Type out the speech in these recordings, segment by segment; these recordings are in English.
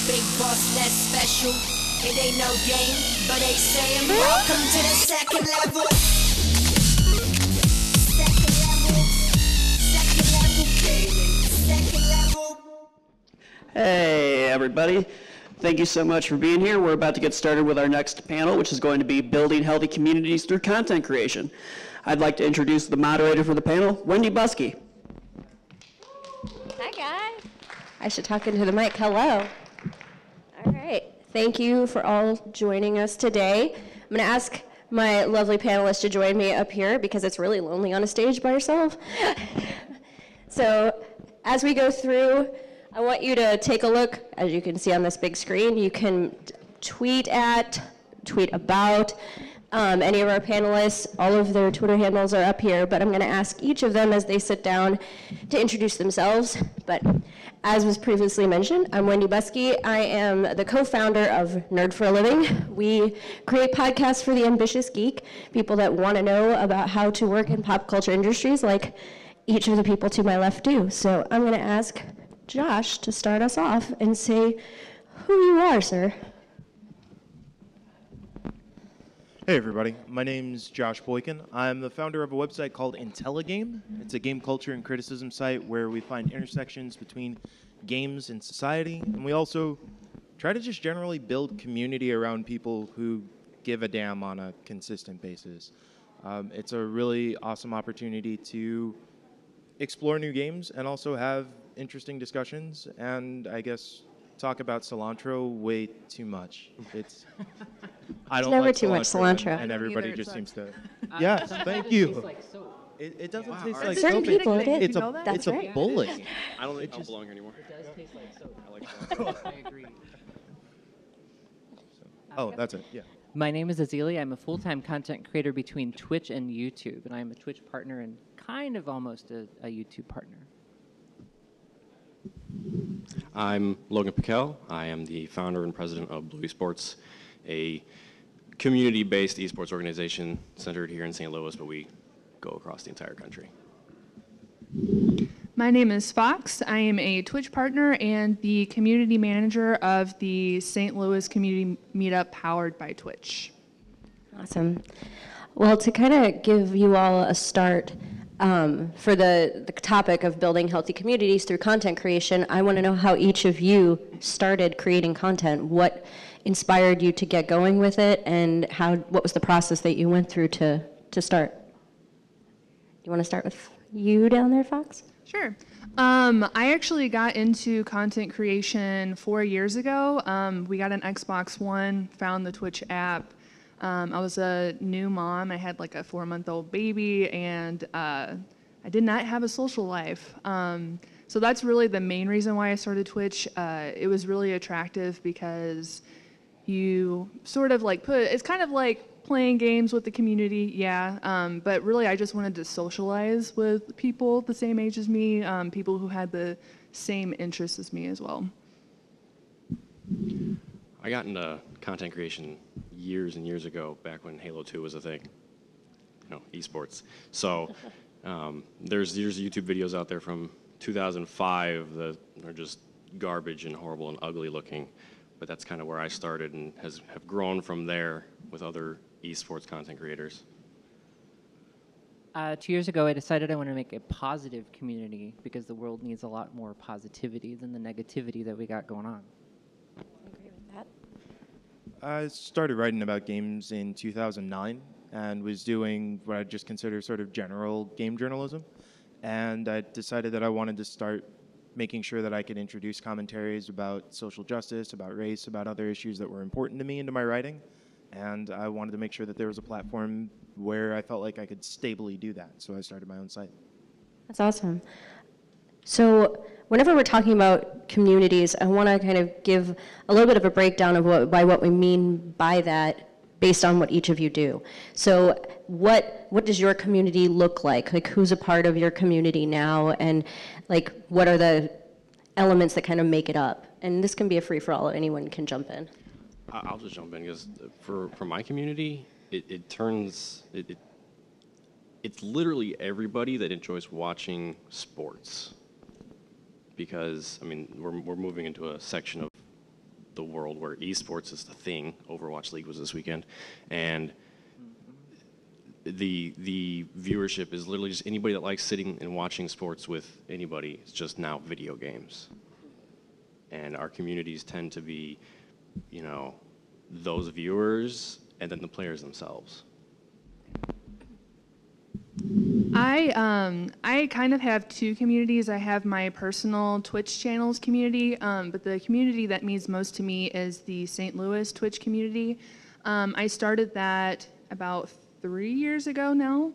big boss that's special. It ain't no game, but they saying welcome to the second level. Second level. Second level, baby. Second level. Hey, everybody. Thank you so much for being here. We're about to get started with our next panel, which is going to be Building Healthy Communities Through Content Creation. I'd like to introduce the moderator for the panel, Wendy Buskey. Hi, guys. I should talk into the mic. Hello. All right. Thank you for all joining us today. I'm going to ask my lovely panelists to join me up here because it's really lonely on a stage by yourself. So as we go through, I want you to take a look. As you can see on this big screen, you can tweet about any of our panelists. All of their Twitter handles are up here, but I'm going to ask each of them as they sit down to introduce themselves. But as was previously mentioned, I'm Wendy Buskey. I am the co-founder of Nerd for a Living. We create podcasts for the ambitious geek, people that want to know about how to work in pop culture industries like each of the people to my left do. So I'm going to ask Josh to start us off and say who you are, sir. Hey everybody, my name's Josh Boykin. I'm the founder of a website called Intelligame. It's a game culture and criticism site where we find intersections between games and society, and we also try to just generally build community around people who give a damn on a consistent basis. It's a really awesome opportunity to explore new games and also have interesting discussions, and I guess talk about cilantro way too much. I don't never like too much cilantro. and everybody just seems to. Yes, thank you. It doesn't taste like certain soap. people it It's is. That's a right. bullet. I don't think I belong here anymore. It does taste like soap. I like cilantro. I agree. Oh, that's it. Yeah. My name is Ezilii. I'm a full-time content creator between Twitch and YouTube, and I'm a Twitch partner and kind of almost a YouTube partner. I'm Logan Pickell. I am the founder and president of Blue Esports, a community-based esports organization centered here in St. Louis, but we go across the entire country. My name is Foxe. I am a Twitch partner and the community manager of the St. Louis Community Meetup powered by Twitch. Awesome. Well, to kind of give you all a start for the topic of building healthy communities through content creation, I want to know how each of you started creating content. What inspired you to get going with it, and what was the process that you went through to start? You want to start with you down there, Foxe? Sure. I actually got into content creation 4 years ago. We got an Xbox One, found the Twitch app. I was a new mom. I had like a 4-month-old baby, and I did not have a social life. So that's really the main reason why I started Twitch. It was really attractive because you sort of like it's kind of like playing games with the community, yeah. But really I just wanted to socialize with people the same age as me, people who had the same interests as me as well. I got into content creation years and years ago, back when Halo 2 was a thing. Esports. So there's YouTube videos out there from 2005 that are just garbage and horrible and ugly looking. But that's kind of where I started and have grown from there with other esports content creators. 2 years ago, I decided I wanted to make a positive community because the world needs a lot more positivity than the negativity that we got going on. I agree with that. I started writing about games in 2009 and was doing what I just consider sort of general game journalism. And I decided that I wanted to start making sure that I could introduce commentaries about social justice, about race, about other issues that were important to me into my writing. And I wanted to make sure that there was a platform where I felt like I could stably do that. So I started my own site. That's awesome. So whenever we're talking about communities, I want to kind of give a little bit of a breakdown of what we mean by that based on what each of you do. So what does your community look like? Like, who's a part of your community now, and like what are the elements that kind of make it up? And this can be a free-for-all, anyone can jump in. I'll just jump in because for my community, it's literally everybody that enjoys watching sports. Because I mean, we're moving into a section of the world where esports is the thing. Overwatch League was this weekend, and the viewership is literally just anybody that likes sitting and watching sports with anybody. It's just now video games, and our communities tend to be, you know, those viewers and then the players themselves. I kind of have two communities. I have my personal Twitch channels community, but the community that means most to me is the St. Louis Twitch community. I started that about 3 years ago now.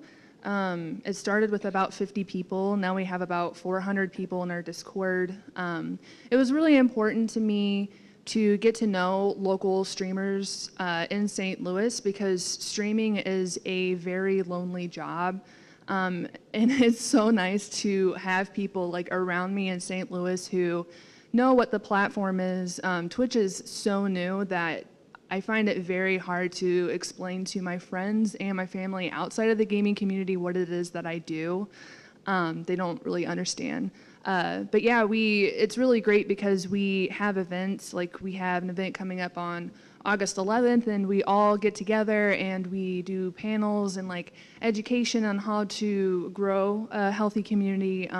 It started with about 50 people. Now we have about 400 people in our Discord. It was really important to me to get to know local streamers in St. Louis because streaming is a very lonely job. And it's so nice to have people like around me in St. Louis who know what the platform is. Twitch is so new that I find it very hard to explain to my friends and my family outside of the gaming community what it is that I do. They don't really understand. But yeah, it's really great because we have events, like we have an event coming up on August 11th, and we all get together and we do panels and like education on how to grow a healthy community,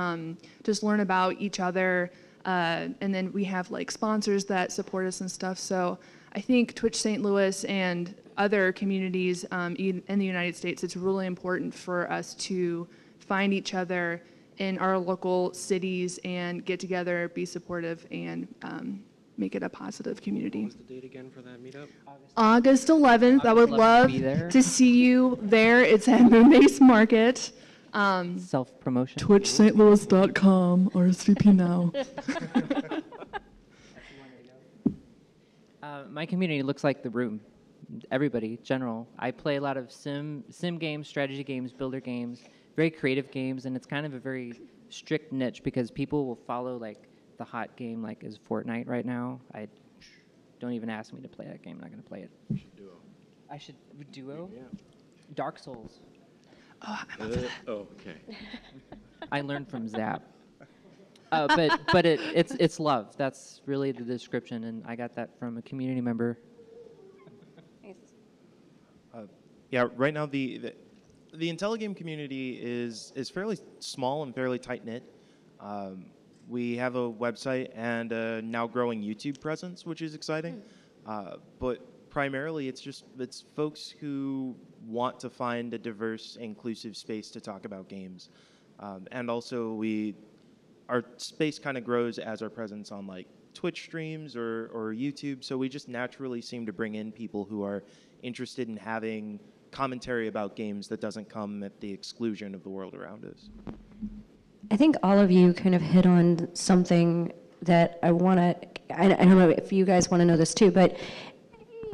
just learn about each other, and then we have like sponsors that support us and stuff. So I think Twitch St. Louis and other communities in the United States, it's really important for us to find each other in our local cities and get together, be supportive, and make it a positive community. What was the date again for that meetup? August 11th. I would love to see you there. It's at Moonbase Market. Self-promotion. TwitchStLouis.com, RSVP now. My community looks like the room. Everybody, general. I play a lot of sim games, strategy games, builder games, very creative games, and it's kind of a very strict niche because people will follow like the hot game like is Fortnite right now. Don't even ask me to play that game. I'm not going to play it. You should duo. I should duo? Yeah. Dark Souls. Oh, I'm up for that. Oh, okay. I learned from Zap. But it's love. That's really the description, and I got that from a community member. Yeah, right now the IntelliGame community is fairly small and fairly tight knit. We have a website and a now growing YouTube presence, which is exciting. But primarily, it's folks who want to find a diverse, inclusive space to talk about games, and also our space kind of grows as our presence on like Twitch streams or YouTube. So we just naturally seem to bring in people who are interested in having commentary about games that doesn't come at the exclusion of the world around us. I think all of you kind of hit on something that I don't know if you guys want to know this too, but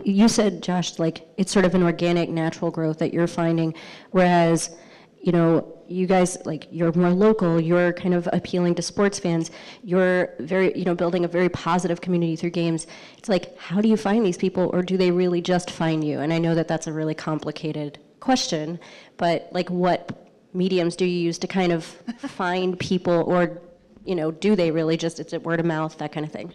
you said, Josh, like it's sort of an organic, natural growth that you're finding, whereas, you know, you guys, like, you're more local, you're kind of appealing to sports fans, you're very, you know, building a very positive community through games. It's like, how do you find these people, or do they really just find you? And I know that that's a really complicated question, but like, what mediums do you use to kind of find people, or, you know, do they really just, it's word of mouth, that kind of thing?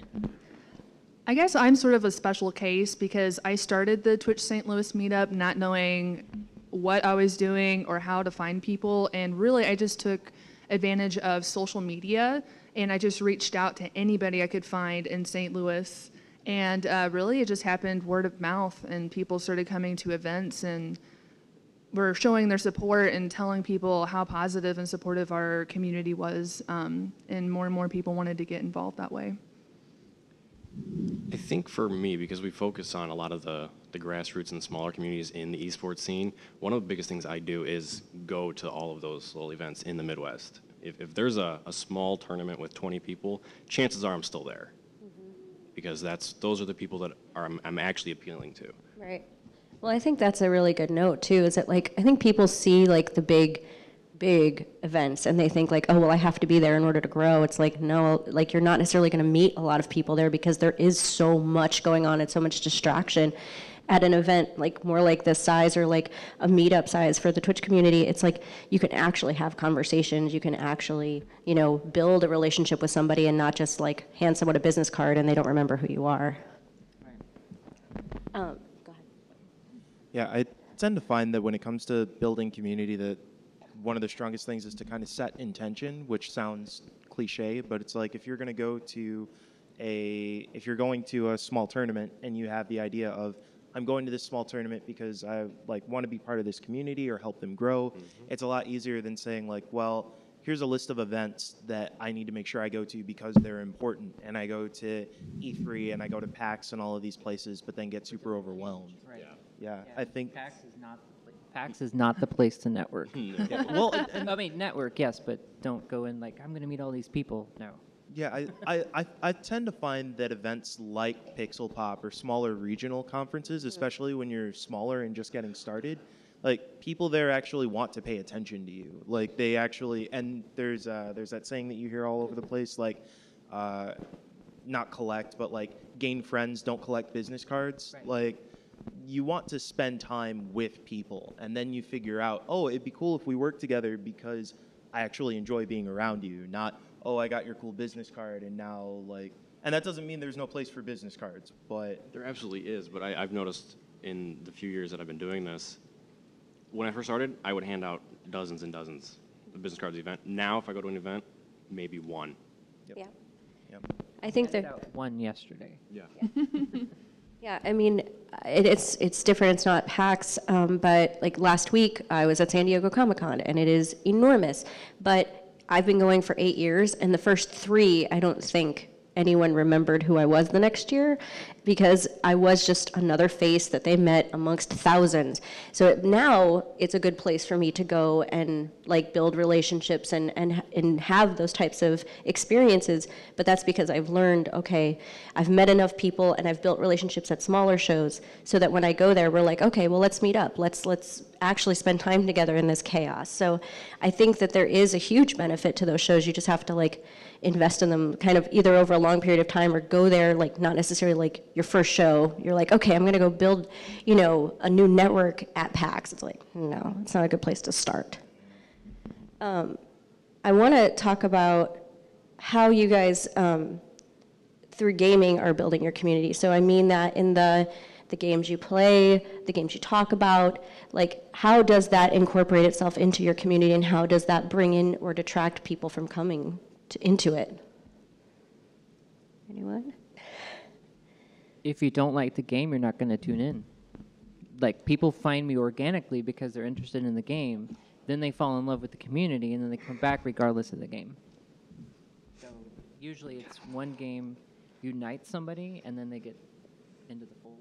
I guess I'm sort of a special case because I started the Twitch St. Louis meetup not knowing what I was doing or how to find people, and really I just took advantage of social media and I just reached out to anybody I could find in St. Louis, and really it just happened word of mouth, and people started coming to events and were showing their support and telling people how positive and supportive our community was, and more people wanted to get involved that way. I think for me, because we focus on a lot of the grassroots and smaller communities in the esports scene, one of the biggest things I do is go to all of those little events in the Midwest. If there's a small tournament with 20 people, chances are I'm still there. Because those are the people that I'm actually appealing to. Right. Well, I think that's a really good note too, is that like, I think people see like the big events and they think like, oh, well, I have to be there in order to grow. It's like, no, like you're not necessarily going to meet a lot of people there because there is so much going on and so much distraction. At an event like more like this size, or like a meetup size for the Twitch community, it's like you can actually have conversations, you can actually, you know, build a relationship with somebody and not just like hand someone a business card and they don't remember who you are. Go ahead. Yeah, I tend to find that when it comes to building community, that one of the strongest things is to kind of set intention, which sounds cliche, but it's like if you're going to go to a small tournament and you have the idea of I'm going to this small tournament because I want to be part of this community or help them grow, it's a lot easier than saying like, well, here's a list of events that I need to make sure I go to because they're important, and I go to E3 and I go to PAX and all of these places, but then get super overwhelmed. Right. Yeah, I think PAX is not the place to network. yeah, well, I mean, network, yes, but don't go in like, I'm going to meet all these people. No. yeah, I tend to find that events like Pixelpop or smaller regional conferences, especially when you're smaller and just getting started, like people there actually want to pay attention to you. Like they actually, and there's that saying that you hear all over the place, like not collect, but like gain friends, don't collect business cards. Right. Like you want to spend time with people, and then you figure out, oh, it'd be cool if we work together because I actually enjoy being around you, not, oh, I got your cool business card and now like, and that doesn't mean there's no place for business cards, but There absolutely is, but I've noticed in the few years that I've been doing this, when I first started, I would hand out dozens and dozens of business cards at the event. Now, if I go to an event, maybe one. Yeah. yep. I think Handed that. out one yesterday. Yeah. Yeah, I mean, it's different. It's not PAX, but like last week I was at San Diego Comic-Con, and it is enormous. But I've been going for 8 years, and the first 3, I don't think anyone remembered who I was the next year, because I was just another face that they met amongst thousands. So now it's a good place for me to go and like build relationships and have those types of experiences. But that's because I've learned, okay, I've met enough people and I've built relationships at smaller shows so that when I go there, we're like, okay, well, let's meet up. Let's actually spend time together in this chaos. So I think that there is a huge benefit to those shows. You just have to like invest in them kind of either over a long period of time or go there like not necessarily like your first show. You're like, okay, I'm going to go build, you know, a new network at PAX. It's like, no, it's not a good place to start. I want to talk about how you guys, through gaming, are building your community. So I mean that in the games you play, the games you talk about, like how does that incorporate itself into your community, and how does that bring in or detract people from coming into it? Anyone? If you don't like the game, you're not going to tune in. Like, people find me organically because they're interested in the game. Then they fall in love with the community, and then they come back regardless of the game. So usually it's one game unites somebody, and then they get into the fold.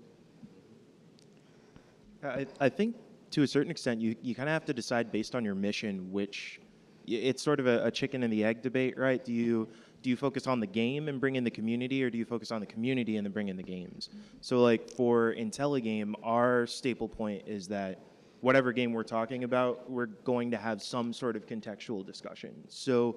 I think to a certain extent, you kind of have to decide based on your mission, which it's sort of a chicken and the egg debate, right? Do you focus on the game and bring in the community, or do you focus on the community and then bring in the games? So like for IntelliGame, our staple point is that whatever game we're talking about, we're going to have some sort of contextual discussion. So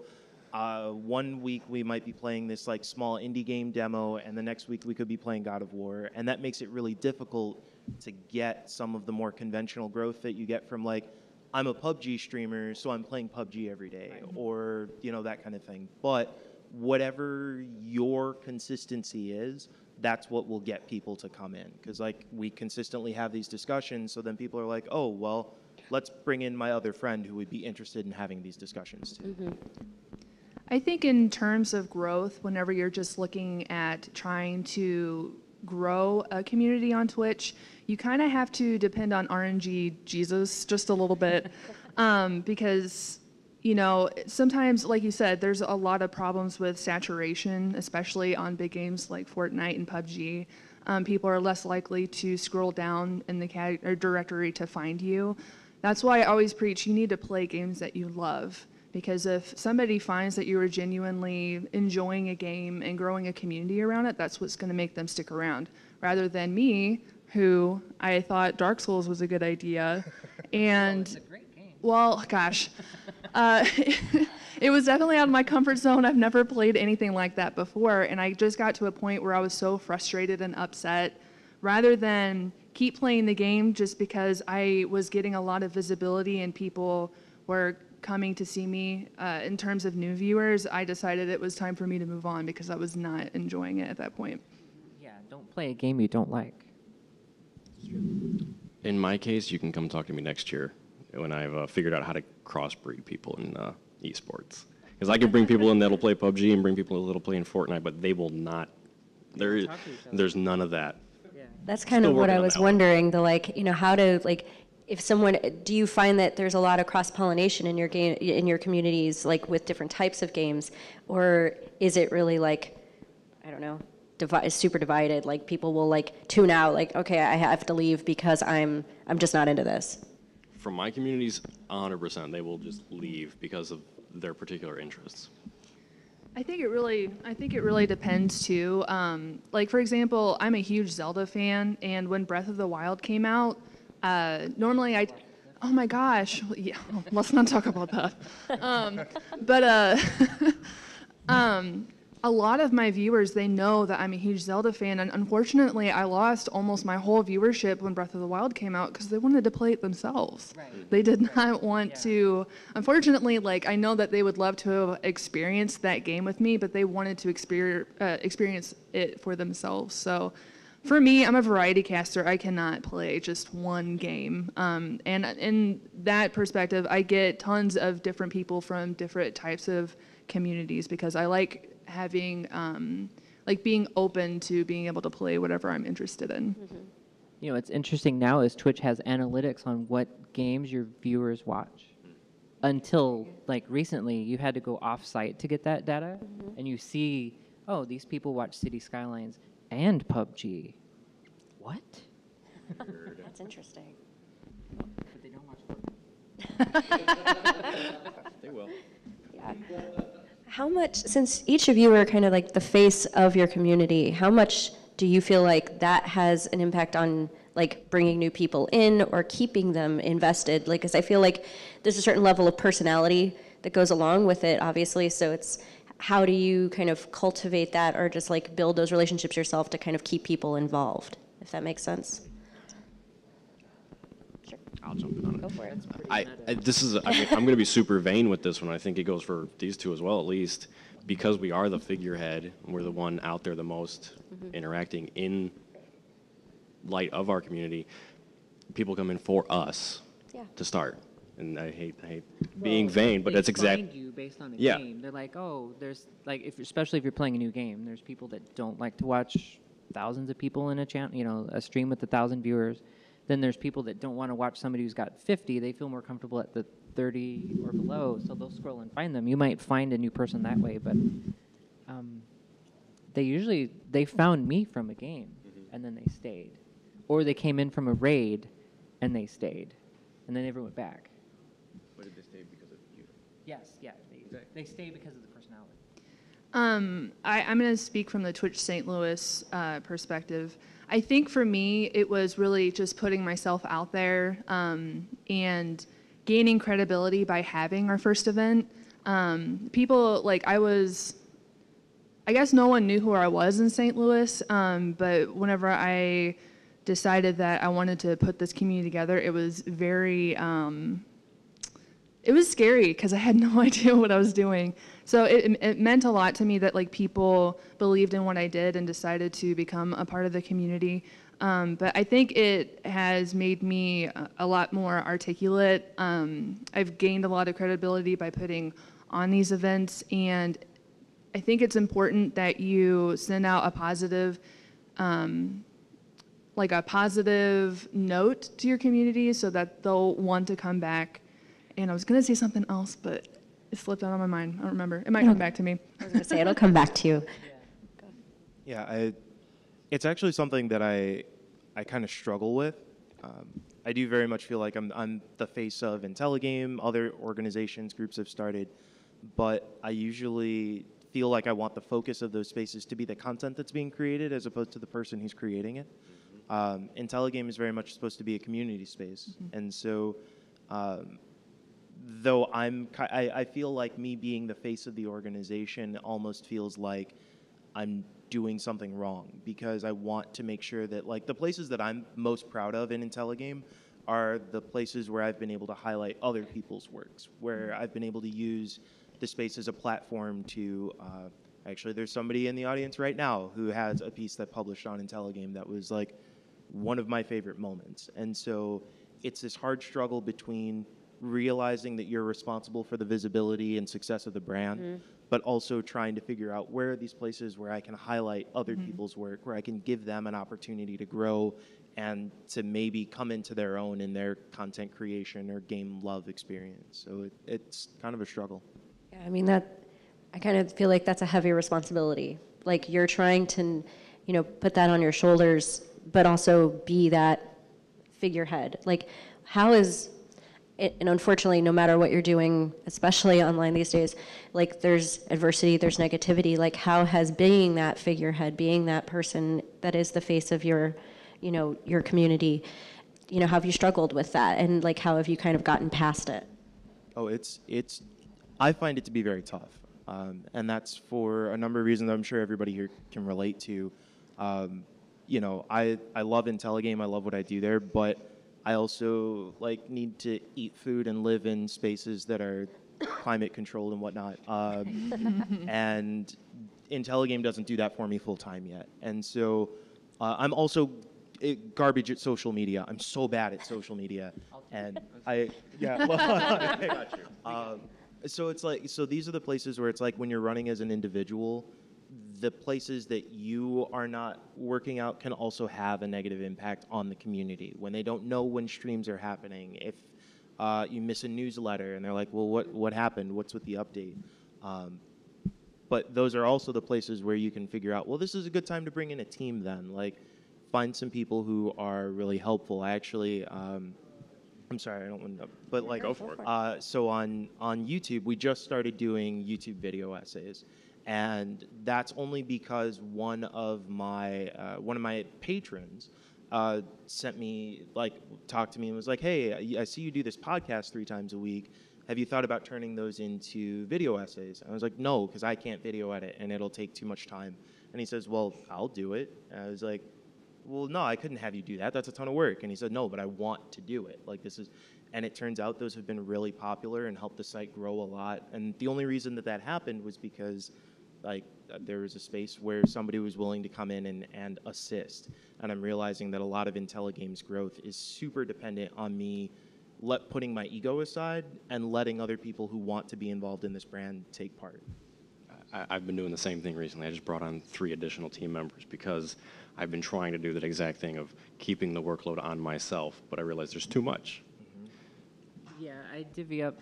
one week we might be playing this like small indie game demo, and the next week we could be playing God of War, and that makes it really difficult to get some of the more conventional growth that you get from like, I'm a PUBG streamer, so I'm playing PUBG every day, or you know, that kind of thing. But whatever your consistency is, that's what will get people to come in, because like we consistently have these discussions, so then people are like, oh well, let's bring in my other friend who would be interested in having these discussions too. Mm-hmm. I think in terms of growth, whenever you're just looking at trying to grow a community on Twitch, you kind of have to depend on RNG Jesus just a little bit, because you know, sometimes, like you said, there's a lot of problems with saturation, especially on big games like Fortnite and PUBG. People are less likely to scroll down in the directory to find you. That's why I always preach you need to play games that you love, because if somebody finds that you are genuinely enjoying a game and growing a community around it, that's what's going to make them stick around, rather than me, who I thought Dark Souls was a good idea. And It's a great game. well, gosh, it was definitely out of my comfort zone. I've never played anything like that before, and I just got to a point where I was so frustrated and upset. Rather than keep playing the game just because I was getting a lot of visibility and people were coming to see me in terms of new viewers, I decided it was time for me to move on because I was not enjoying it at that point. Yeah, don't play a game you don't like. In my case, you can come talk to me next year when I've figured out how to crossbreed people in esports. Because I can bring people in that'll play PUBG and bring people in that'll play in Fortnite, but they will not. There's none of that. That's kind Still of what working I on was that one. wondering, how to, if someone, do you find that there's a lot of cross-pollination in your game, in your communities, like with different types of games, or is it really I don't know, super divided, like people will tune out, okay, I have to leave because I'm just not into this? From my communities, 100%, they will just leave because of their particular interests. I think it really depends too. For example, I'm a huge Zelda fan, and when Breath of the Wild came out, normally oh my gosh, yeah, let's not talk about that. A lot of my viewers, they know that I'm a huge Zelda fan, and unfortunately, I lost almost my whole viewership when Breath of the Wild came out because they wanted to play it themselves. Right. They did not want to. Unfortunately, I know that they would love to have experienced that game with me, but they wanted to experience it for themselves. So, for me, I'm a variety caster. I cannot play just one game. And in that perspective, I get tons of different people from different types of communities because I like having being open to being able to play whatever I'm interested in. Mm-hmm. You know, what's interesting now is Twitch has analytics on what games your viewers watch. Until recently, you had to go off-site to get that data, and you see, oh, these people watch City Skylines and PUBG. What? That's interesting. But they don't watch PUBG. They will. Yeah. How much, since each of you are kind of the face of your community, how much do you feel like that has an impact on bringing new people in or keeping them invested? Because I feel like there's a certain level of personality that goes along with it, obviously. So it's how do you kind of cultivate that or just build those relationships yourself to kind of keep people involved, if that makes sense? I'll jump in on it. Go for it. I'm going to be super vain with this one. I think it goes for these two as well, at least, because we are the figurehead. We're the one out there the most interacting in light of our community. People come in for us to start. And I hate being vain, but that's exactly. They find you based on a Yeah. game. They're like, oh, there's especially if you're playing a new game, there's people that don't like to watch thousands of people in a channel, a stream with 1,000 viewers. Then there's people that don't want to watch somebody who's got 50. They feel more comfortable at the 30 or below, so they'll scroll and find them. You might find a new person that way, but they found me from a game, and then they stayed. Or they came in from a raid, and they stayed, and they never went back. But did they stay because of you? Yes, yeah. They stay because of the personality. I'm going to speak from the Twitch St. Louis perspective. I think for me, it was really just putting myself out there and gaining credibility by having our first event. People, I guess no one knew who I was in St. Louis, but whenever I decided that I wanted to put this community together, it was very, it was scary because I had no idea what I was doing. So it meant a lot to me that people believed in what I did and decided to become a part of the community. But I think it has made me a lot more articulate. I've gained a lot of credibility by putting on these events, and I think it's important that you send out a positive, a positive note to your community so that they'll want to come back. And I was going to say something else, but it slipped out of my mind. I don't remember. It might come back to me. I was going to say, it'll come back to you. Yeah, it's actually something that I kind of struggle with. I do very much feel like I'm the face of IntelliGame. Other organizations, groups have started, but I usually feel like I want the focus of those spaces to be the content that's being created as opposed to the person who's creating it. IntelliGame is very much supposed to be a community space, and so though I feel like me being the face of the organization almost feels like I'm doing something wrong, because I want to make sure that the places that I'm most proud of in IntelliGame are the places where I've been able to highlight other people's works, where I've been able to use the space as a platform to actually there's somebody in the audience right now who has a piece that published on IntelliGame that was one of my favorite moments. And so it's this hard struggle between realizing that you're responsible for the visibility and success of the brand, but also trying to figure out where are these places where I can highlight other people's work, where I can give them an opportunity to grow and to maybe come into their own in their content creation or game love experience. So it's kind of a struggle. Yeah, I mean, I kind of feel like that's a heavy responsibility. Like you're trying to, put that on your shoulders, but also be that figurehead. Like how is, and unfortunately, no matter what you're doing, especially online these days, like there's adversity, there's negativity. Like how has being that figurehead, being that person that is the face of your community, how have you struggled with that? And like, how have you kind of gotten past it? Oh, I find it to be very tough. And that's for a number of reasons I'm sure everybody here can relate to. I love IntelliGame, I love what I do there, but I also need to eat food and live in spaces that are climate controlled and whatnot. And IntelliGame doesn't do that for me full time yet. And so I'm also garbage at social media. I'm so bad at social media. And so it's so these are the places where it's like when you're running as an individual, the places that you are not working out can also have a negative impact on the community. When they don't know when streams are happening, if you miss a newsletter and they're like, well, what happened? What's with the update? But those are also the places where you can figure out, well, this is a good time to bring in a team then. Find some people who are really helpful. I actually, I'm sorry, I don't want to, but Go for it. So on YouTube, we just started doing YouTube video essays. And that's only because one of my patrons sent me, talked to me and was like, hey, I see you do this podcast 3 times a week. Have you thought about turning those into video essays? And I was like, no, because I can't video edit and it'll take too much time. And he says, well, I'll do it. And I was like, well, no, I couldn't have you do that. That's a ton of work. And he said, no, but I want to do it. And it turns out those have been really popular and helped the site grow a lot. And the only reason that happened was because there was a space where somebody was willing to come in and assist. And I'm realizing that a lot of IntelliGame's growth is super dependent on me putting my ego aside and letting other people who want to be involved in this brand take part. I've been doing the same thing recently. I just brought on 3 additional team members because I've been trying to do that exact thing of keeping the workload on myself, but I realize there's too much. Yeah, I divvy up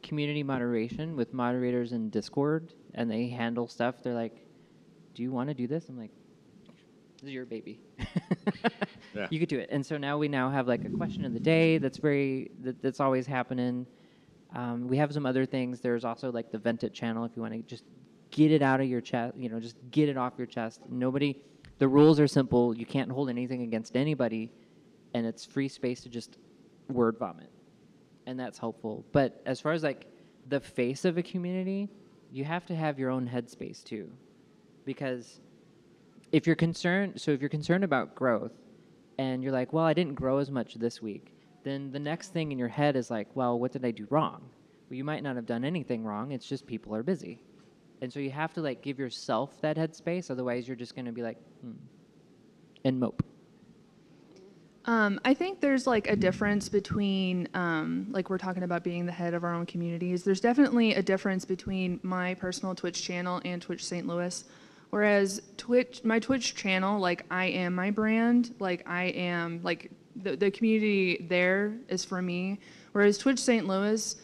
community moderation with moderators in Discord, and they handle stuff. They're like, do you want to do this? I'm like, this is your baby. Yeah. You could do it. And so now we have a question of the day that's always happening. We have some other things. There's also the Vent It channel if you want to just get it out of your chest, just get it off your chest. The rules are simple. You can't hold anything against anybody, and it's free space to just word vomit. And that's helpful. But as far as the face of a community, you have to have your own headspace too. Because if you're concerned about growth and you're like, well, I didn't grow as much this week, then the next thing in your head is well, what did I do wrong? Well, you might not have done anything wrong. It's just people are busy. And so you have to give yourself that headspace. Otherwise, you're just going to be and mope. I think there's a difference between, we're talking about being the head of our own communities. There's definitely a difference between my personal Twitch channel and Twitch St. Louis. Whereas my Twitch channel, I am my brand. I am, the community there is for me. Whereas Twitch St. Louis,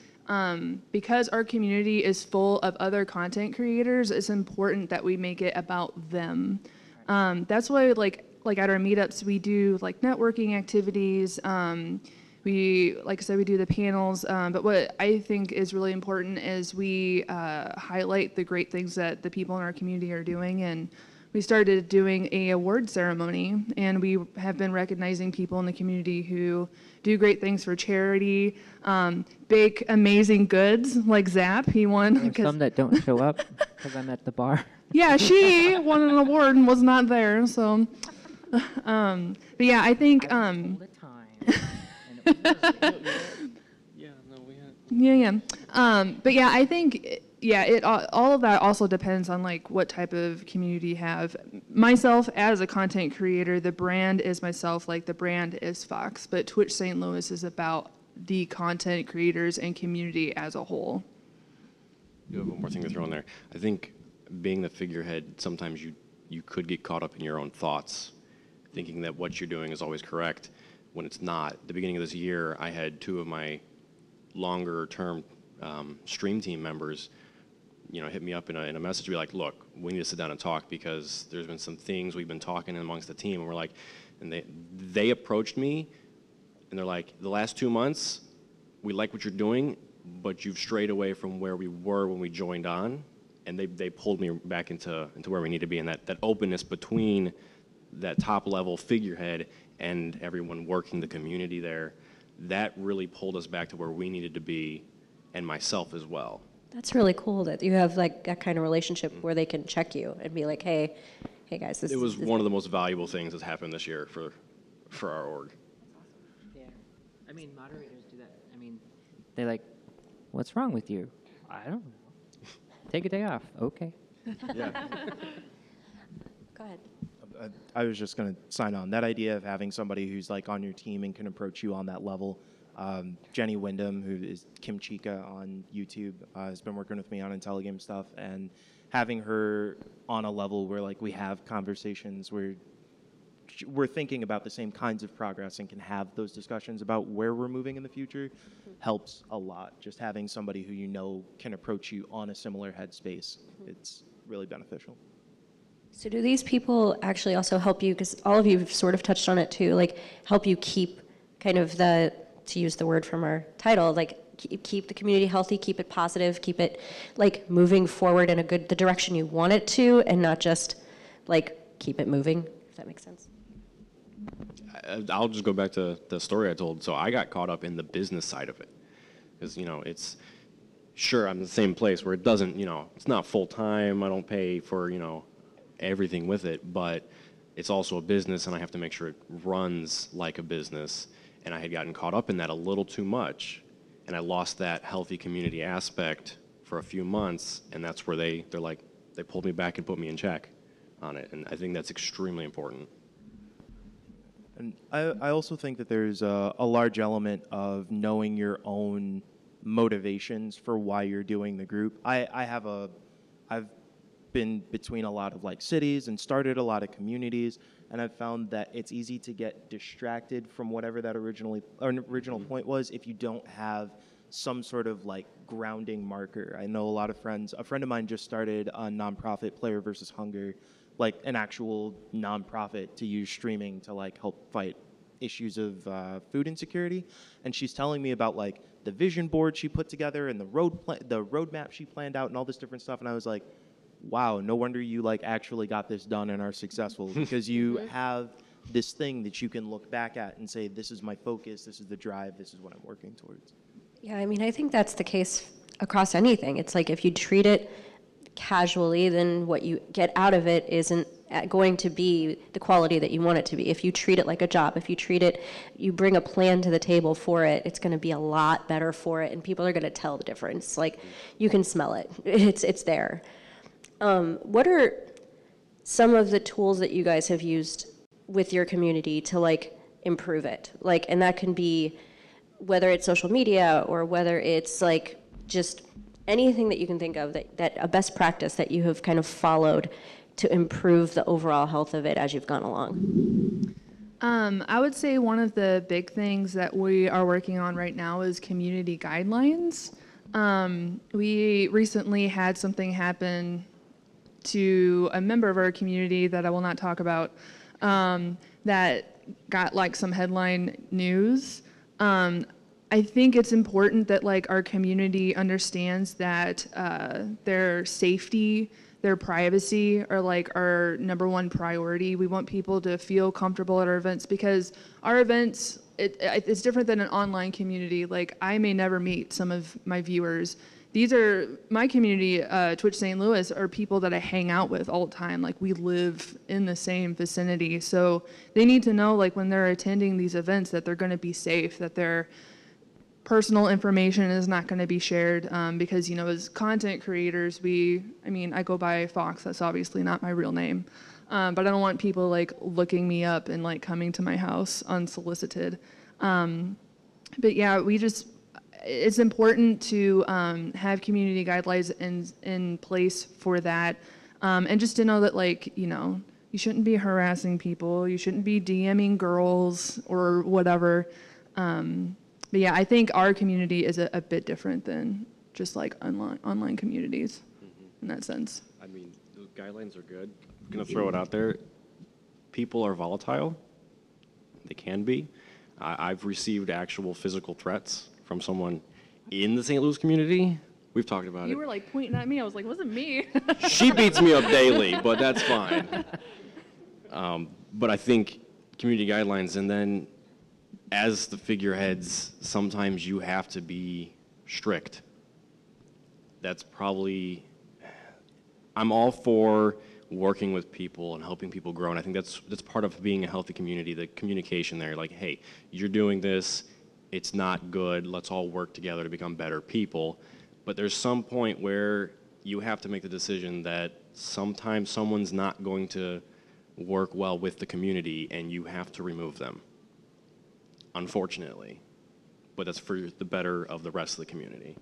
because our community is full of other content creators, it's important that we make it about them. That's why, at our meetups, we do networking activities. We, like I said, we do the panels. But what I think is really important is we highlight the great things that the people in our community are doing. And we started doing a award ceremony, and we have been recognizing people in the community who do great things for charity, bake amazing goods like Zap. He won. There's some that don't show up because I'm at the bar. Yeah, she won an award and was not there. So, but yeah, I think. All the time. Yeah, no, we had. Yeah. But yeah, I think Yeah, all of that also depends on like what type of community you have. Myself as a content creator, the brand is myself, like the brand is Fox, but Twitch St. Louis is about the content creators and community as a whole. You have one more thing to throw in there. I think being the figurehead, sometimes you could get caught up in your own thoughts, thinking that what you're doing is always correct when it's not. At the beginning of this year, I had 2 of my longer term stream team members hit me up in a message, be like, look, we need to sit down and talk because there's been some things we've been talking amongst the team, and we're like, and they approached me, and they're like, the last 2 months, we like what you're doing, but you've strayed away from where we were when we joined on, and they pulled me back into where we need to be, and that openness between that top level figurehead and everyone working the community there, that really pulled us back to where we needed to be, and myself as well. That's really cool that you have like that kind of relationship where they can check you and be like, hey guys, this. It was one of the most valuable things that's happened this year for our org. Yeah. I mean, moderators do that. I mean, they're like, what's wrong with you? I don't know. Take a day off. Okay. Yeah. Go ahead. I was just going to sign on. That idea of having somebody who's like on your team and can approach you on that level. Jenny Wyndham, who is Kim Chica on YouTube, has been working with me on IntelliGame stuff, and having her on a level where like we have conversations where we're thinking about the same kinds of progress and can have those discussions about where we're moving in the future helps a lot. Just having somebody who you know can approach you on a similar headspace, it's really beneficial. So do these people actually also help you, because all of you have sort of touched on it too, like help you keep kind of to use the word from our title, like keep the community healthy, keep it positive, keep it like moving forward in the direction you want it to, and not just like keep it moving, if that makes sense. I'll just go back to the story I told. So I got caught up in the business side of it, because it's sure I'm in the same place where it doesn't, it's not full time. I don't pay for everything with it, but it's also a business, and I have to make sure it runs like a business. And I had gotten caught up in that a little too much, and I lost that healthy community aspect for a few months, and that's where they pulled me back and put me in check on it, and I think that's extremely important. And I also think that there's a large element of knowing your own motivations for why you're doing the group. I've been between a lot of like cities and started a lot of communities, and I've found that it's easy to get distracted from whatever that original point was if you don't have some sort of like grounding marker. I know a lot of friends. A friend of mine just started a nonprofit, Player versus Hunger, like an actual nonprofit to use streaming to like help fight issues of food insecurity, and she's telling me about like the vision board she put together and the roadmap she planned out and all this different stuff, and I was like, wow, no wonder you like actually got this done and are successful, because you have this thing that you can look back at and say, this is my focus, this is the drive, this is what I'm working towards. Yeah, I mean, I think that's the case across anything. It's like if you treat it casually, then what you get out of it isn't going to be the quality that you want it to be. If you treat it like a job, if you treat it, you bring a plan to the table for it, it's going to be a lot better for it, and people are going to tell the difference. Like, you can smell it. It's there. What are some of the tools that you guys have used with your community to like improve it? Like, and that can be whether it's social media or whether it's like just anything that you can think of that a best practice that you have kind of followed to improve the overall health of it as you've gone along. I would say one of the big things that we are working on right now is community guidelines. We recently had something happen to a member of our community that I will not talk about, that got like some headline news. I think it's important that like our community understands that their safety, their privacy are like our number one priority. We want people to feel comfortable at our events, because our events, it's different than an online community. Like, I may never meet some of my viewers. These are my community, Twitch St. Louis, are people that I hang out with all the time. Like, we live in the same vicinity. So they need to know, like, when they're attending these events, that they're going to be safe, that they're personal information is not going to be shared because, you know, as content creators, I go by Foxe. That's obviously not my real name. But I don't want people like looking me up and like coming to my house unsolicited. But yeah, it's important to have community guidelines in place for that. And just to know that, like, you know, you shouldn't be harassing people. You shouldn't be DMing girls or whatever. But yeah, I think our community is a bit different than just like online communities in that sense. I mean, those guidelines are good. I'm going to throw it out there. People are volatile. They can be. I've received actual physical threats from someone in the St. Louis community. We've talked about it. You were like pointing at me. I was like, it wasn't me. She beats me up daily, but that's fine. But I think community guidelines, and then as the figureheads, sometimes you have to be strict. That's probably, I'm all for working with people and helping people grow, and I think that's part of being a healthy community, the communication there, like, hey, you're doing this, it's not good, let's all work together to become better people. But there's some point where you have to make the decision that sometimes someone's not going to work well with the community and you have to remove them, unfortunately. But that's for the better of the rest of the community.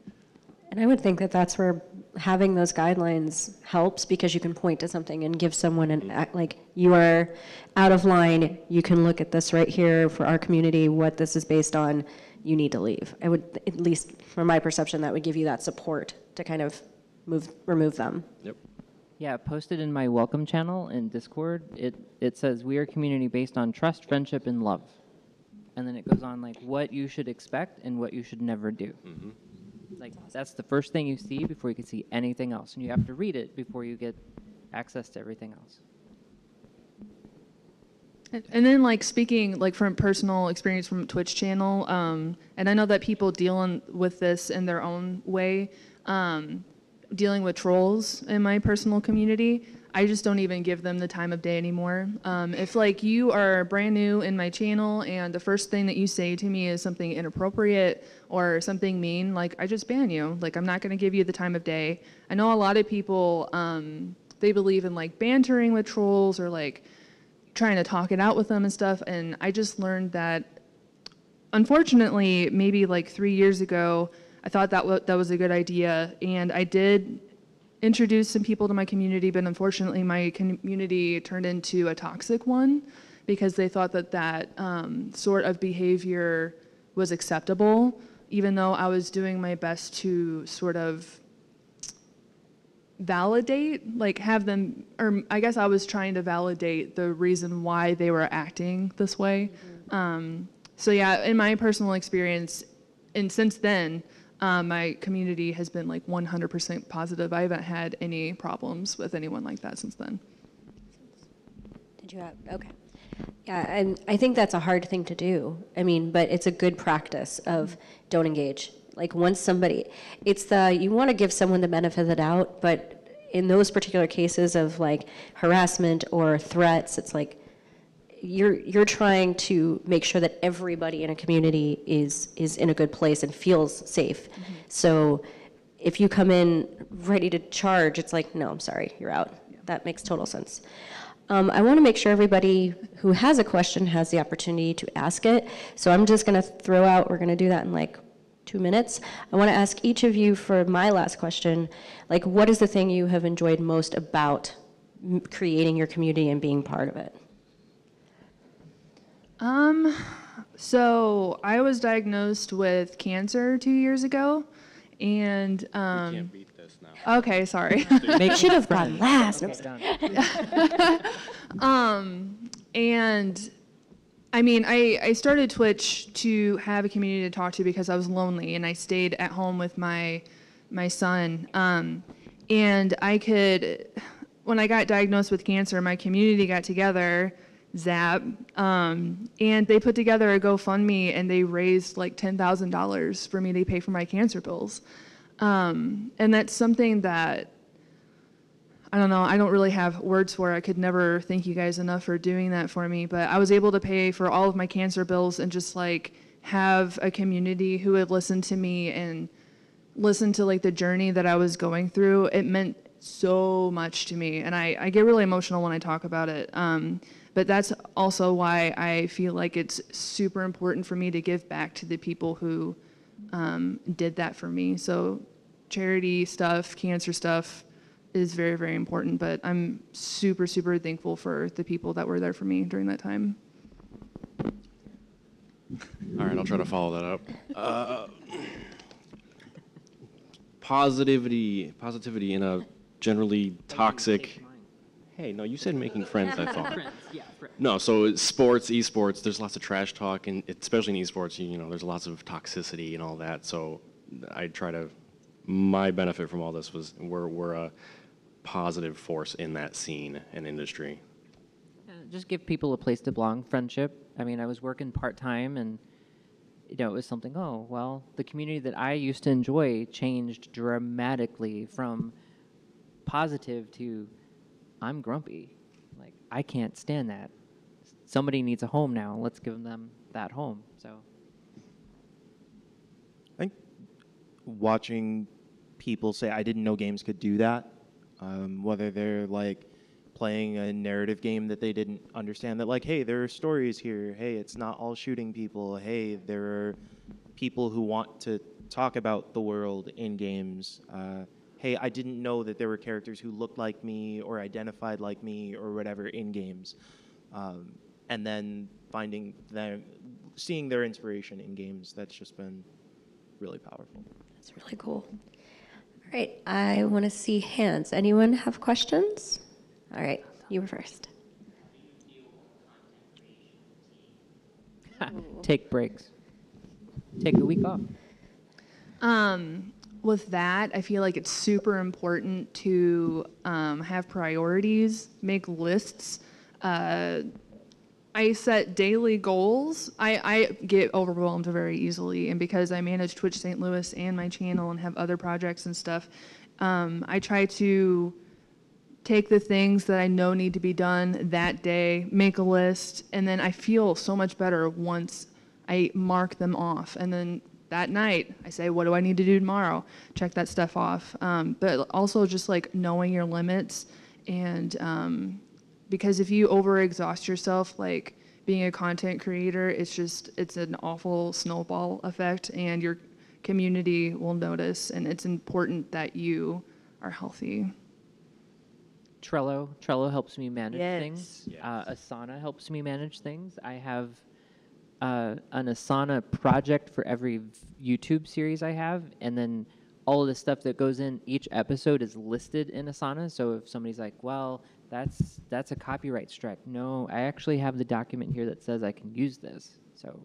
And I would think that that's where having those guidelines helps, because you can point to something and give someone an act like, you are out of line, you can look at this right here for our community, what this is based on, you need to leave. I would, at least from my perception, that would give you that support to kind of remove them. Yep. Yeah, posted in my welcome channel in Discord, it says, we are a community based on trust, friendship, and love. And then it goes on like what you should expect and what you should never do. Mm-hmm. Like, that's the first thing you see before you can see anything else. And you have to read it before you get access to everything else. And then, like, speaking, like, from personal experience from Twitch channel, and I know that people deal with this in their own way, dealing with trolls in my personal community, I just don't even give them the time of day anymore. If, like, you are brand new in my channel and the first thing that you say to me is something inappropriate or something mean, like, I just ban you. Like, I'm not going to give you the time of day. I know a lot of people, they believe in, like, bantering with trolls or, like, trying to talk it out with them and stuff, and I just learned that, unfortunately, maybe, like, 3 years ago, I thought that was a good idea, and I did introduce some people to my community, but unfortunately my community turned into a toxic one because they thought that sort of behavior was acceptable, even though I was doing my best to sort of validate, like have them, or I guess I was trying to validate the reason why they were acting this way. Mm-hmm. So yeah, in my personal experience, and since then, my community has been like 100% positive. I haven't had any problems with anyone like that since then. Did you have, okay. Yeah, and I think that's a hard thing to do. I mean, but it's a good practice of don't engage. Like once somebody, you want to give someone the benefit of the doubt, but in those particular cases of like harassment or threats, it's like, you're trying to make sure that everybody in a community is in a good place and feels safe. Mm-hmm. So if you come in ready to charge, it's like, no, I'm sorry, you're out. Yeah. That makes total sense. I want to make sure everybody who has a question has the opportunity to ask it. So I'm just going to throw out, we're going to do that in like 2 minutes. I want to ask each of you for my last question, like what is the thing you have enjoyed most about creating your community and being part of it? So I was diagnosed with cancer 2 years ago, and We can't beat this now. Okay, sorry. You should have gone last. Okay, And I mean, I started Twitch to have a community to talk to because I was lonely, and I stayed at home with my son. And when I got diagnosed with cancer, my community got together, Zap, and they put together a GoFundMe, and they raised like $10,000 for me to pay for my cancer bills. And that's something that, I don't know, I don't really have words for. I could never thank you guys enough for doing that for me, but I was able to pay for all of my cancer bills and just like have a community who would listen to me and listen to like the journey that I was going through, it meant so much to me. And I get really emotional when I talk about it. But that's also why I feel like it's super important for me to give back to the people who did that for me. So charity stuff, cancer stuff is very, very important. But I'm super, super thankful for the people that were there for me during that time. All right, I'll try to follow that up. Positivity in a generally toxic. Hey, no, you said making friends, I thought. No, so sports, esports, there's lots of trash talk, and especially in esports, there's lots of toxicity and all that. So I try to, my benefit from all this was we're a positive force in that scene and industry. Just give people a place to belong, friendship. I mean, I was working part-time, and it was something, oh, well, the community that I used to enjoy changed dramatically from positive to I'm grumpy. Like, I can't stand that. Somebody needs a home now. Let's give them that home. So I think watching people say, I didn't know games could do that, whether they're like playing a narrative game that they didn't understand, that like, hey, there are stories here. Hey, it's not all shooting people. Hey, there are people who want to talk about the world in games. Hey, I didn't know that there were characters who looked like me or identified like me or whatever in games. And then seeing their inspiration in games, that's just been really powerful. That's really cool. All right, I want to see hands. Anyone have questions? All right, you were first. take breaks. Take a week off. With that, I feel like it's super important to have priorities, make lists. I set daily goals. I get overwhelmed very easily, and because I manage Twitch St. Louis and my channel and have other projects and stuff, I try to take the things that I know need to be done that day, make a list, and then I feel so much better once I mark them off. And then that night, I say, what do I need to do tomorrow? Check that stuff off. But also just like knowing your limits, and because if you overexhaust yourself, like being a content creator, it's an awful snowball effect, and your community will notice, and it's important that you are healthy. Trello helps me manage things. Yes. Asana helps me manage things. I have an Asana project for every YouTube series I have, and then all of the stuff that goes in each episode is listed in Asana. So if somebody's like, well, that's a copyright strike. No, I actually have the document here that says I can use this. So,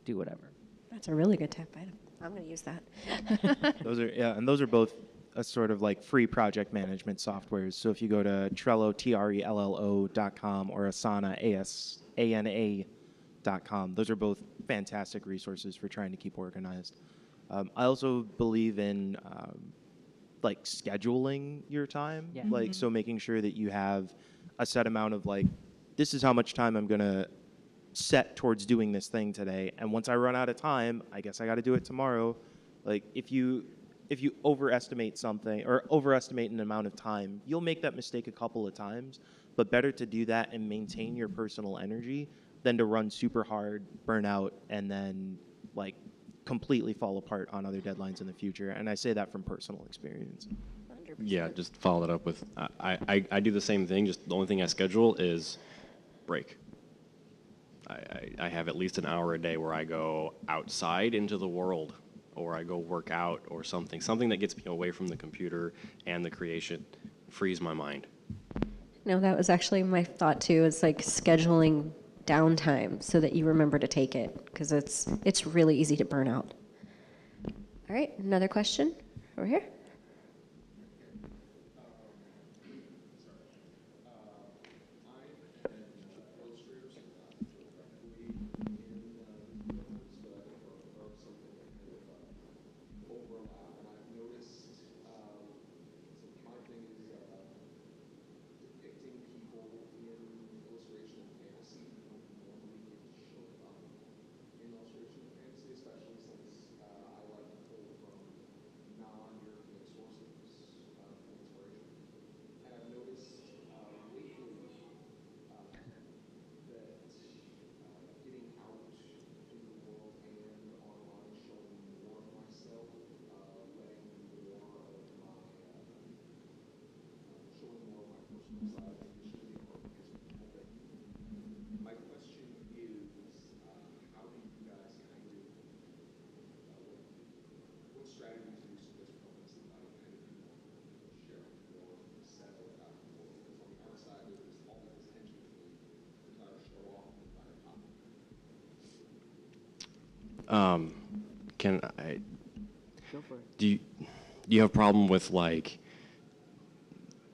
do whatever. That's a really good tip. I'm going to use that. Those are both a sort of like free project management softwares. So if you go to Trello, TRELLO.com, or Asana, ASANA.com, those are both fantastic resources for trying to keep organized. I also believe in like scheduling your time, like so making sure that you have a set amount of like, this is how much time I'm gonna set towards doing this thing today, and once I run out of time, I guess I got to do it tomorrow. Like if you overestimate something or overestimate an amount of time, you'll make that mistake a couple of times, but better to do that and maintain your personal energy than to run super hard, burn out, and then like completely fall apart on other deadlines in the future. And I say that from personal experience. 100%. Yeah, just follow it up with, I do the same thing, just the only thing I schedule is break. I have at least an hour a day where I go outside into the world, or I go work out or something that gets me away from the computer and the creation, frees my mind. No, that was actually my thought too, is like scheduling downtime so that you remember to take it, because it's really easy to burn out. All right, another question over here. Can I? Go for it. Do you have a problem with like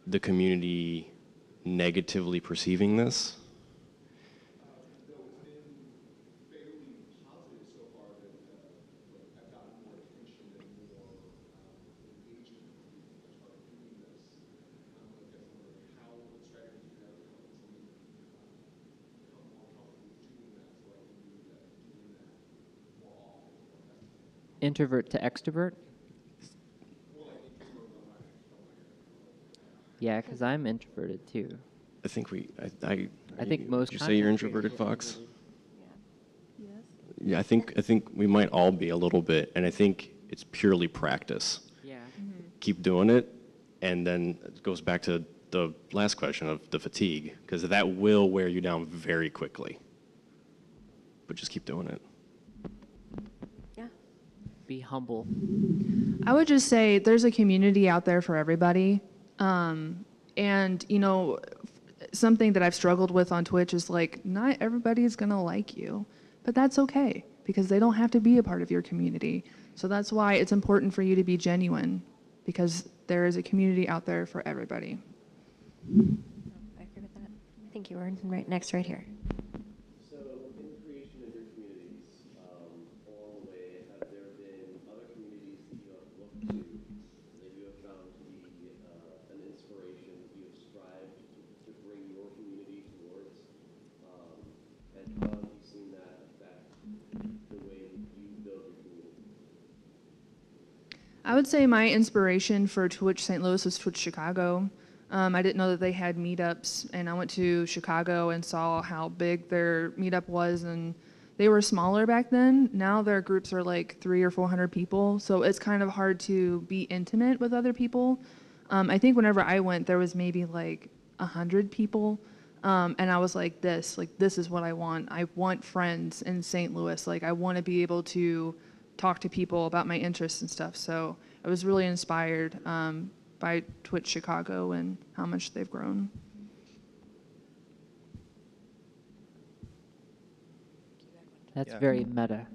the community negatively perceiving this? Introvert to extrovert? Yeah, because I'm introverted too. I think I think most Did you say you're content introverted, Fox? Yes. Yeah, I think we might all be a little bit, and I think it's purely practice. Yeah. Keep doing it, and then it goes back to the last question of the fatigue, because that will wear you down very quickly. But just keep doing it. Yeah. Be humble. I would just say there's a community out there for everybody. And, you know, something that I've struggled with on Twitch is like, not everybody's going to like you, but that's okay because they don't have to be a part of your community. So that's why it's important for you to be genuine because there is a community out there for everybody. I agree with that. I think you were right next, right here. So, in the creation of your communities, along the way, have there been other communities that you have looked to, that you have found to be an inspiration that you have strived to bring your community towards? And how have you seen that affect the way that you build your community? I would say my inspiration for Twitch St. Louis was Twitch Chicago. I didn't know that they had meetups, and I went to Chicago and saw how big their meetup was, and they were smaller back then. Now their groups are like 300 or 400 people, so it's kind of hard to be intimate with other people. I think whenever I went, there was maybe like 100 people, and I was like, this is what I want. I want friends in St. Louis. Like, I want to be able to talk to people about my interests and stuff. So I was really inspired by Twitch Chicago and how much they've grown. That's Yeah. very meta.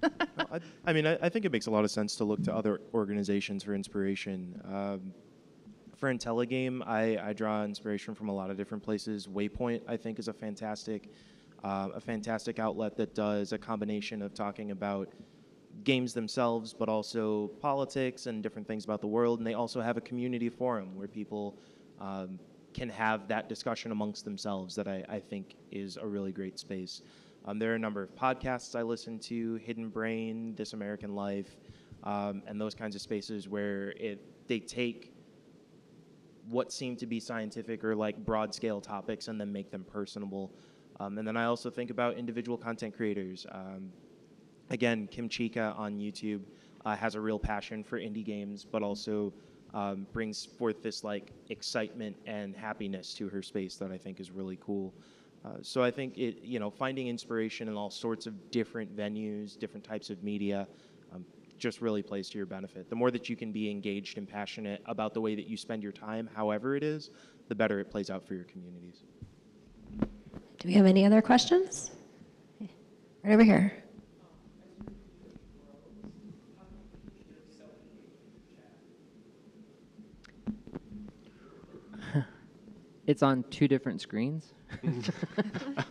No, I think it makes a lot of sense to look to other organizations for inspiration. For IntelliGame, I draw inspiration from a lot of different places. Waypoint, I think, is a fantastic outlet that does a combination of talking about games themselves, but also politics and different things about the world. And they also have a community forum where people can have that discussion amongst themselves that I think is a really great space. There are a number of podcasts I listen to, Hidden Brain, This American Life, and those kinds of spaces where they take what seem to be scientific or like broad scale topics and then make them personable. And then I also think about individual content creators. Again, Kim Chica on YouTube has a real passion for indie games, but also brings forth this like excitement and happiness to her space that I think is really cool. So I think finding inspiration in all sorts of different venues, different types of media, just really plays to your benefit. The more that you can be engaged and passionate about the way that you spend your time, however it is, the better it plays out for your communities. Do we have any other questions? Right over here. It's on 2 different screens.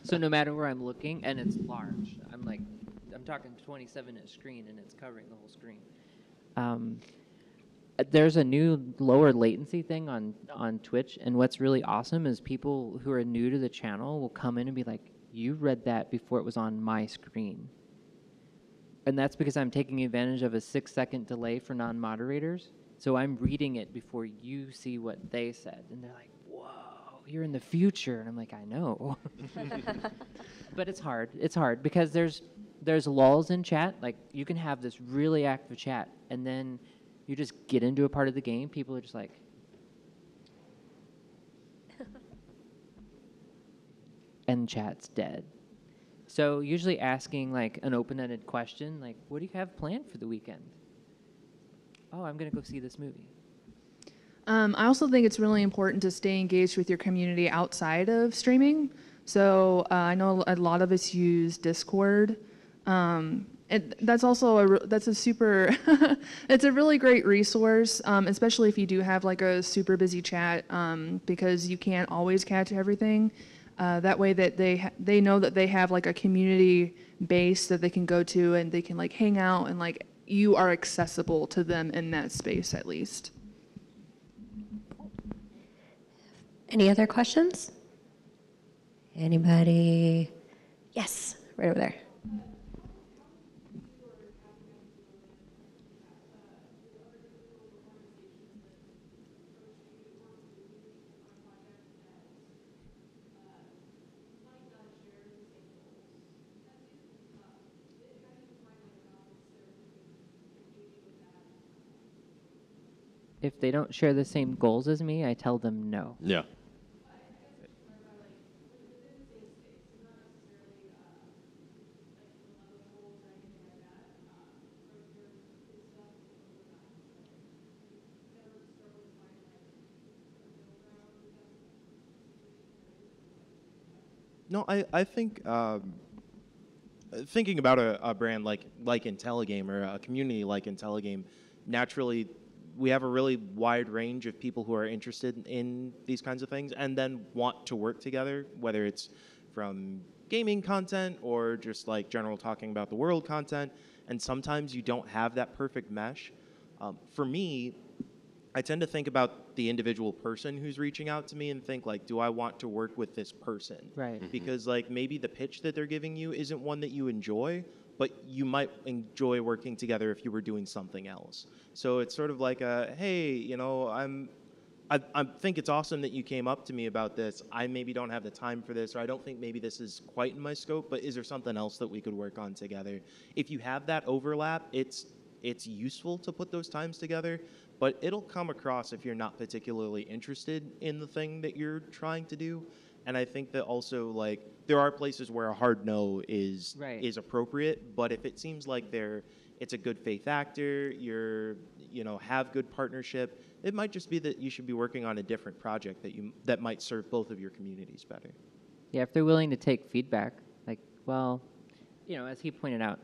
So no matter where I'm looking, and it's large. I'm talking 27-inch screen, and it's covering the whole screen. There's a new lower latency thing on Twitch, and what's really awesome is people who are new to the channel will come in and be like, you read that before it was on my screen. And that's because I'm taking advantage of a 6-second delay for non-moderators. So I'm reading it before you see what they said. And they're like, whoa, you're in the future. And I'm like, I know. But it's hard. It's hard because there's lulls in chat. Like, you can have this really active chat, and then you just get into a part of the game, people are just like, and chat's dead. So usually asking like an open-ended question, like, what do you have planned for the weekend? Oh, I'm going to go see this movie. I also think it's really important to stay engaged with your community outside of streaming. So I know a lot of us use Discord. That's also that's a super, it's a really great resource, especially if you do have like a super busy chat, because you can't always catch everything. That way that they know that they have like a community base that they can go to and they can like hang out and like you are accessible to them in that space at least. Any other questions? Anybody? Yes, right over there. If they don't share the same goals as me, I tell them no. Yeah. No, I think thinking about a brand like IntelliGame or a community like IntelliGame, naturally we have a really wide range of people who are interested in these kinds of things and then want to work together, whether it's from gaming content or just like general talking about the world content. And sometimes you don't have that perfect mesh. For me, I tend to think about the individual person who's reaching out to me and think like, do I want to work with this person? Right. Mm-hmm. Because like maybe the pitch that they're giving you isn't one that you enjoy, but you might enjoy working together if you were doing something else. So it's sort of like a, hey, you know, I think it's awesome that you came up to me about this. I maybe don't have the time for this, or I don't think maybe this is quite in my scope, but is there something else that we could work on together? If you have that overlap, it's useful to put those times together, but it'll come across if you're not particularly interested in the thing that you're trying to do. And I think that also, like, there are places where a hard no is appropriate, but if it seems like it's a good faith actor, have good partnership, it might just be that you should be working on a different project that might serve both of your communities better. Yeah, if they're willing to take feedback, like, well, as he pointed out,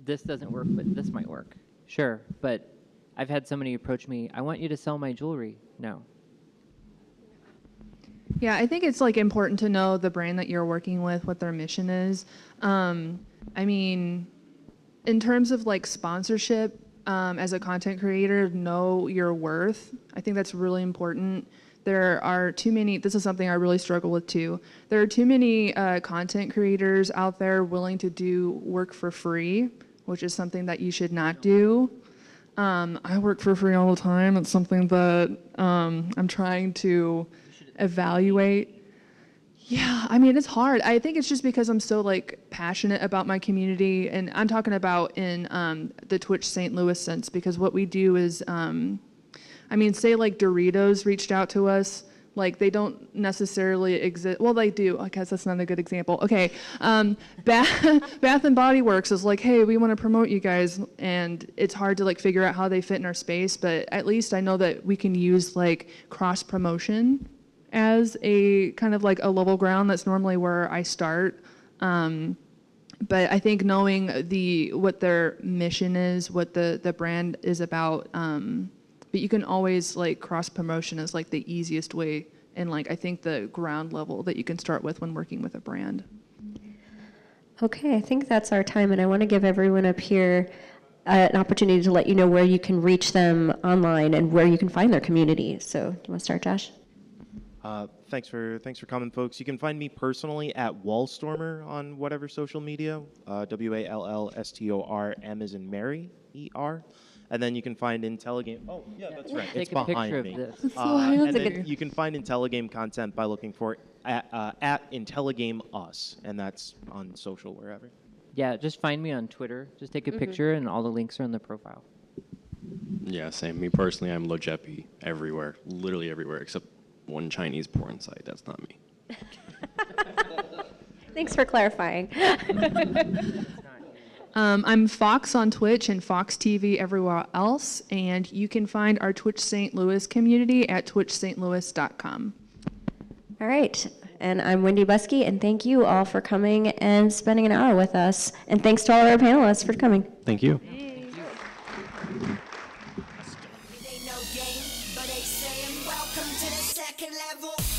this doesn't work, but this might work. Sure, but I've had somebody approach me, I want you to sell my jewelry. No. Yeah, I think it's like important to know the brand that you're working with, what their mission is. I mean, in terms of like sponsorship, as a content creator, know your worth. I think that's really important. There are too many, this is something I really struggle with too. There are too many content creators out there willing to do work for free, which is something that you should not do. I work for free all the time. It's something that I'm trying to evaluate. Yeah, I mean, it's hard. I think it's just because I'm so like passionate about my community, and I'm talking about in the Twitch St. Louis sense, because what we do is, say like Doritos reached out to us, like they don't necessarily exist. Well, they do. I guess that's not a good example. Okay, Bath and Body Works is like, hey, we want to promote you guys, and it's hard to like figure out how they fit in our space. But at least I know that we can use like cross promotion as a kind of like a level ground. That's normally where I start. But I think knowing what their mission is, what the brand is about, but you can always like cross promotion is like the easiest way, and like I think the ground level that you can start with when working with a brand. Okay, I think that's our time, and I want to give everyone up here an opportunity to let you know where you can reach them online and where you can find their community. So, do you want to start, Josh? Thanks for coming, folks. You can find me personally at Wallstormer on whatever social media, WALLSTORM as in Mary, ER. And then you can find IntelliGame. Oh, yeah, that's right. Take It's a behind picture me. of this. And then you can find IntelliGame content by looking for at IntelliGame Us, and that's on social wherever. Yeah, just find me on Twitter. Just take a picture, and all the links are in the profile. Yeah, same. Me personally, I'm Lojeppy everywhere, literally everywhere, except one Chinese porn site. That's not me. Thanks for clarifying. I'm Foxe on Twitch and Fox TV everywhere else, and you can find our Twitch St. Louis community at twitchstlouis.com. All right. And I'm Wendy Buskey, and thank you all for coming and spending an hour with us. And thanks to all our panelists for coming. Thank you. It ain't no game, but they saying welcome to the second level.